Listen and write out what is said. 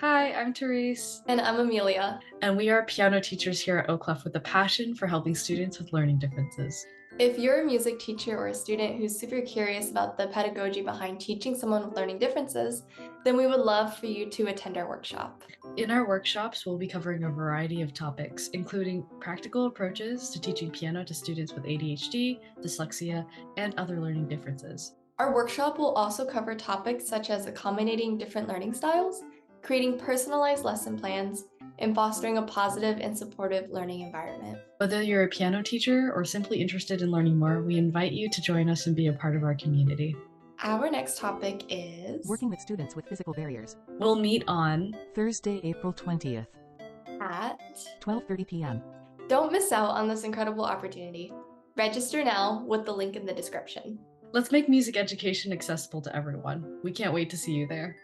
Hi, I'm Therese, And I'm Amelia. and we are piano teachers here at Oclef with a passion for helping students with learning differences. If you're a music teacher or a student who's super curious about the pedagogy behind teaching someone with learning differences, then we would love for you to attend our workshop. In our workshops, we'll be covering a variety of topics, including practical approaches to teaching piano to students with ADHD, dyslexia, and other learning differences. Our workshop will also cover topics such as accommodating different learning styles, creating personalized lesson plans, and fostering a positive and supportive learning environment. Whether you're a piano teacher or simply interested in learning more, we invite you to join us and be a part of our community. Our next topic is Working with students with physical barriers. We'll meet on Thursday, April 20th, at 12:30 p.m. Don't miss out on this incredible opportunity. Register now with the link in the description. Let's make music education accessible to everyone. We can't wait to see you there.